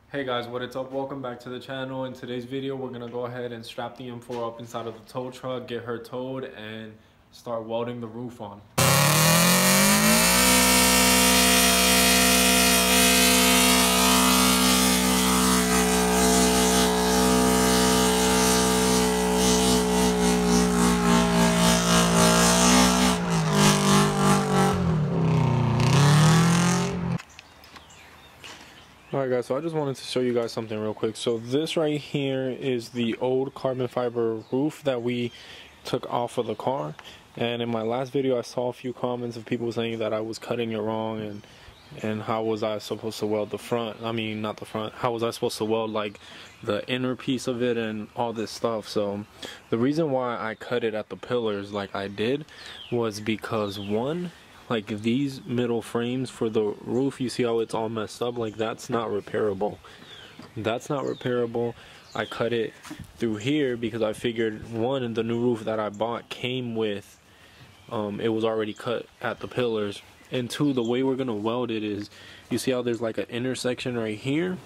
Hey guys, what is up? Welcome back to the channel. In today's video, we're gonna go ahead and strap the M4 up inside of the tow truck, get her towed, and start welding the roof on. Alright guys, so I just wanted to show you guys something real quick. So this right here is the old carbon fiber roof that we took off of the car. And in my last video I saw a few comments of people saying that I was cutting it wrong and how was I supposed to weld the front, I mean not the front, how was I supposed to weld like the inner piece of it and all this stuff. So the reason why I cut it at the pillars like I did was because one, like these middle frames for the roof, you see how it's all messed up? Like that's not repairable. That's not repairable. I cut it through here because I figured one, the new roof that I bought came with, it was already cut at the pillars. And two, the way we're gonna weld it is, you see how there's like an intersection right here?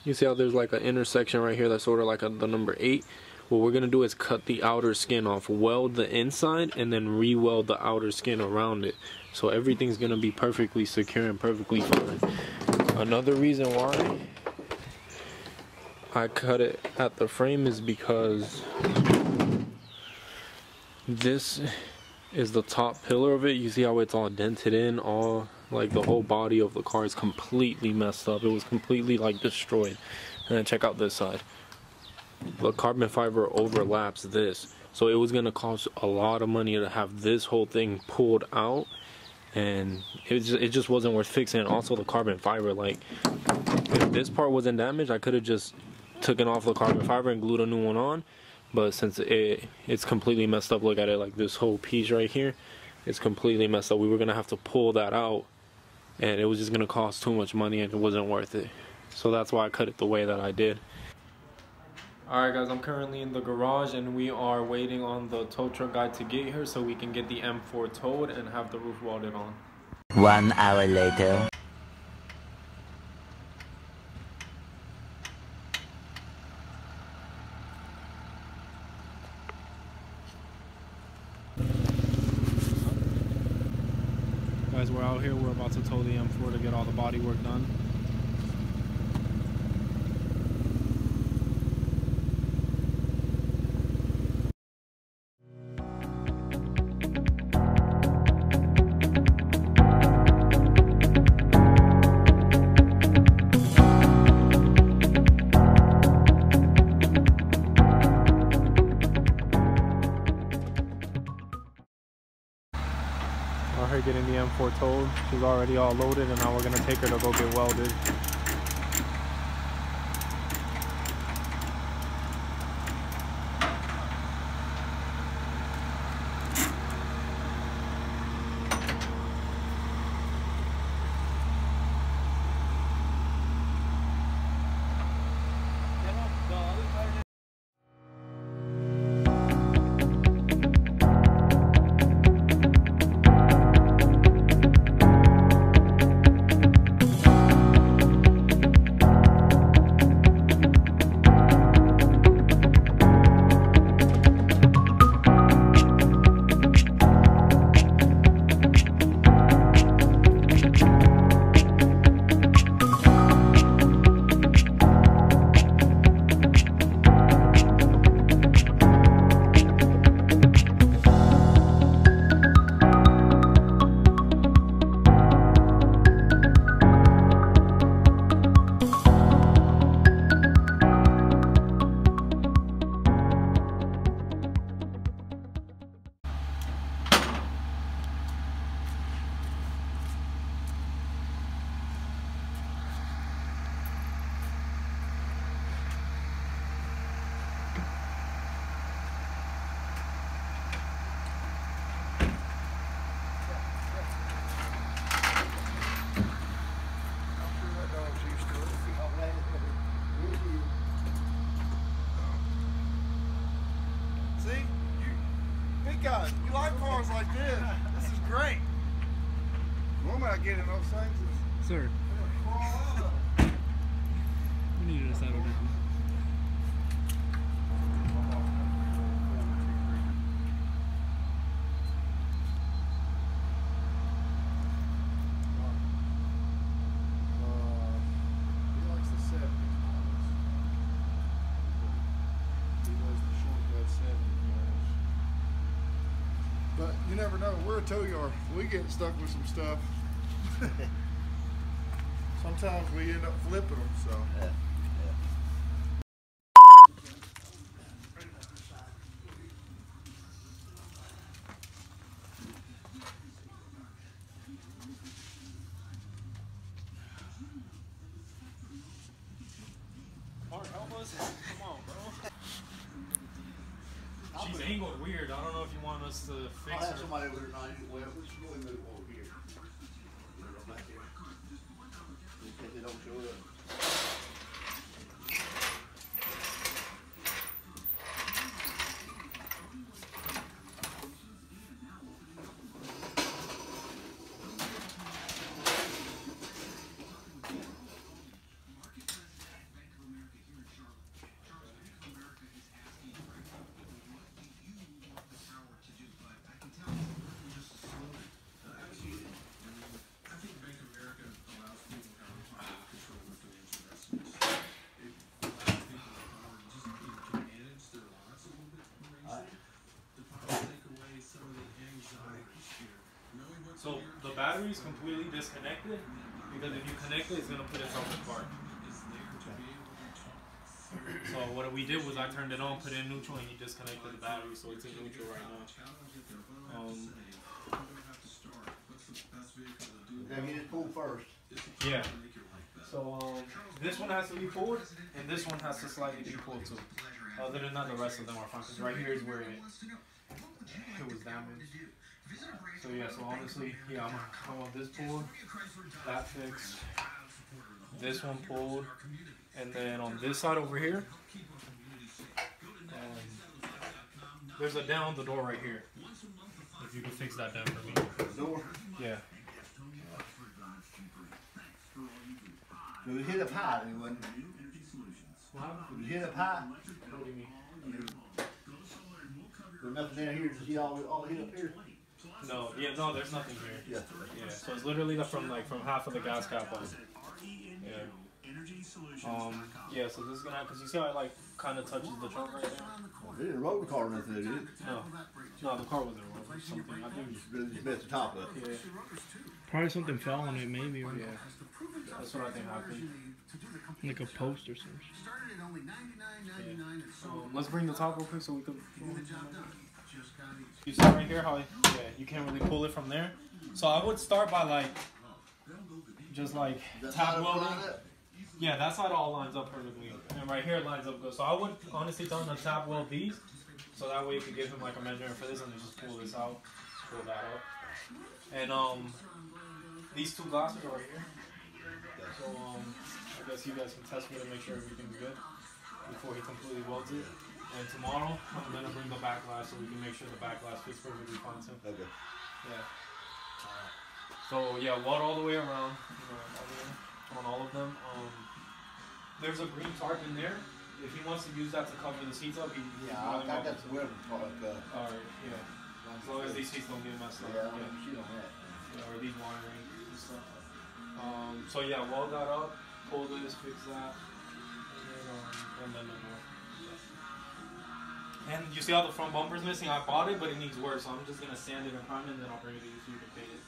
You see how there's like an intersection right here that's sort of like the number 8? What we're gonna do is cut the outer skin off, weld the inside, and then re-weld the outer skin around it. So everything's gonna be perfectly secure and perfectly fine. Another reason why I cut it at the frame is because this is the top pillar of it. You see how it's all dented in, all like the whole body of the car is completely messed up. It was completely like destroyed. And then check out this side. The carbon fiber overlaps this, so it was gonna cost a lot of money to have this whole thing pulled out, and it just wasn't worth fixing. And also the carbon fiber, like if this part wasn't damaged, I could have just taken off the carbon fiber and glued a new one on. But since it's completely messed up, look at it, like this whole piece right here, it's completely messed up. We were gonna have to pull that out, and it was just gonna cost too much money, and it wasn't worth it. So that's why I cut it the way that I did. Alright guys, I'm currently in the garage and we are waiting on the tow truck guy to get here so we can get the M4 towed and have the roof welded on. 1 hour later. Guys, we're out here, we're about to tow the M4 to get all the body work done. Her getting the M4 towed. She's already all loaded and now we're gonna take her to go get welded. guys, you like cars like this. This is great. Normally I get in those things. Sir. settle down. He likes the 70s models. He likes the shortcut 70s models. But you never know. We're a tow yard. We get stuck with some stuff. Sometimes we end up flipping them, so. Yeah. Mark, help us. Come on, bro. She's angled weird. I don't know if you want us to fix I'll have her. somebody over there now. Well, let's go and move over here. Put it back here. In case they don't show up. So the battery is completely disconnected because if you connect it, it's gonna put itself in park. So what we did was I turned it on, put it in neutral, and he disconnected the battery, so it's in neutral right now. Now get it pulled first. Yeah. So this one has to be pulled, and this one has to slightly be pulled too. Other than that, the rest of them are fine. Because right here is where it was damaged. So yeah, so honestly, yeah, I want this pulled, that fixed, this one pulled, and then on this side over here, there's a down the door right here. If you could fix that down for me. The door? Yeah. It was hit up high, it wasn't. It was hit up high. What do you mean? There's nothing down here to see all hit up here. No, yeah, no, there's nothing here. Yeah. Yeah, so it's literally from half of the gas cap on. Yeah. Yeah, so this is gonna, cause you see how it like kind of touches the trunk right there? Well, they didn't roll the car or nothing, did it? No, the car wasn't wrong. Something I think. Just messed the top up. Yeah. Probably something fell on it, maybe, or Yeah. That's what I think happened. like a post or something. Yeah. Let's bring the top real quick so we can. You see right here how you can't really pull it from there. So I would start by like just like tab welding. Yeah, that side all lines up perfectly, and right here it lines up good. So I would honestly tell him to tab weld these, so that way you could give him like a measurement for this and then just pull this out, pull that out. And these two glasses are right here. So I guess you guys can test me to make sure everything's good before he completely welds it. And tomorrow I'm gonna bring the back glass so we can make sure the back glass fits perfectly fine too. Okay. Yeah. So yeah, weld all the way around, on all of them. There's a green tarp in there. If he wants to use that to cover the seats up, Yeah, I got some welding product. Alright, yeah. As long as these seats don't get messed up. Yeah, shit on that. Yeah, or these wiring and stuff. So yeah, weld that up, pull this, fix that, and then no more. And you see how the front bumper's missing? I bought it, but it needs work, so I'm just gonna sand it and prime it, and then I'll bring it to you so you can paint it.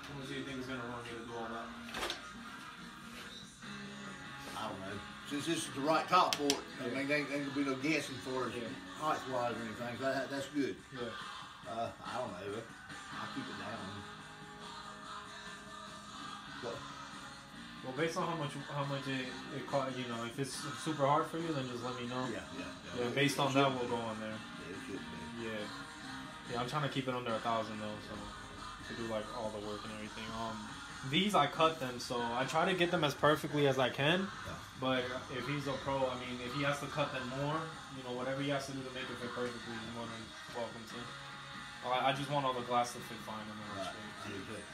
How much do you think is gonna run me to do all that? I don't know. Since this is the right top for it, I mean, there ain't gonna be no guessing for it, height wise or anything. So that's good. Yeah. I don't know. I'll keep it down. But, Well, based on how much it cost, if it's super hard for you, then just let me know. Yeah. Based on that, we'll go on there. Yeah, it should be. Yeah, I'm trying to keep it under 1,000 though, so to do like all the work and everything. These I cut them, so I try to get them as perfectly as I can. But if he's a pro, I mean, if he has to cut them more, whatever he has to do to make it fit perfectly, he's more than welcome to. I just want all the glass to fit fine and then straight.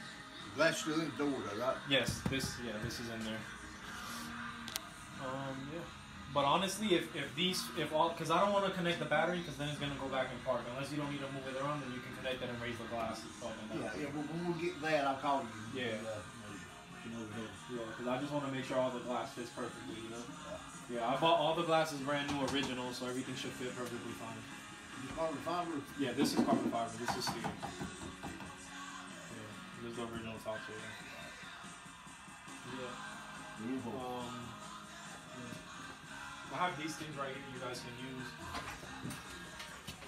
Glass still in the door though, right? Yes, this is in there. Yeah. But honestly, if all, because I don't want to connect the battery, because then it's gonna go back in park. Unless you don't need to move it around, then you can connect it and raise the glass. Yeah. When we get that, I'll call you. Yeah. Yeah, because I just want to make sure all the glass fits perfectly, you know? Yeah, I bought all the glasses brand new, original, so everything should fit perfectly fine. Carbon fiber? Yeah, this is carbon fiber, this is steel. Yeah, this is the original top so yeah. I have these things right here you guys can use.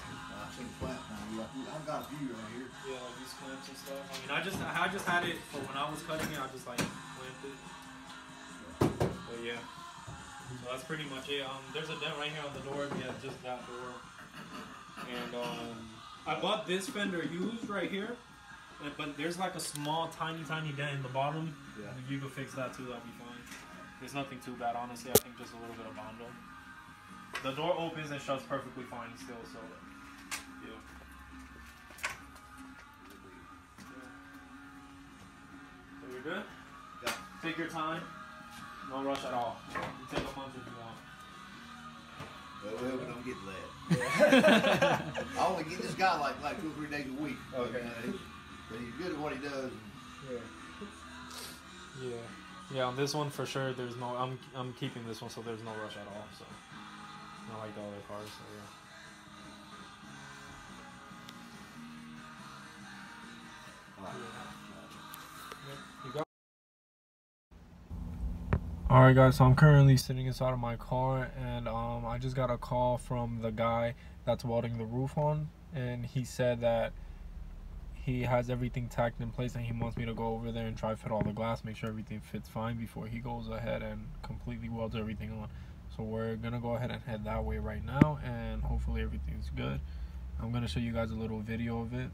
I've seen flat now. I've got a few right here. Yeah, like these clamps and stuff. I mean, I just had it for when I was cutting it. I just like clamped it. But yeah, so that's pretty much it. There's a dent right here on the door. Yeah, just that door. And I bought this fender used right here, but there's like a small, tiny dent in the bottom. Yeah. If you could fix that too, that'd be fine. There's nothing too bad, honestly. I think just a little bit of Bondo. The door opens and shuts perfectly fine still, so yeah. So you're good? Yeah. Take your time. No rush at all. You take a month if you want. Well, we don't get that. I only get this guy like 2 or 3 days a week. Okay. But he's good at what he does. Yeah. Yeah, on this one for sure. There's no. I'm keeping this one, so there's no rush at all. So not like the other cars. So yeah. You got. Alright guys, so I'm currently sitting inside of my car, and I just got a call from the guy that's welding the roof on, and he said that he has everything tacked in place and he wants me to go over there and try to fit all the glass, make sure everything fits fine before he goes ahead and completely welds everything on. So we're gonna go ahead and head that way right now, and hopefully everything's good. I'm gonna show you guys a little video of it.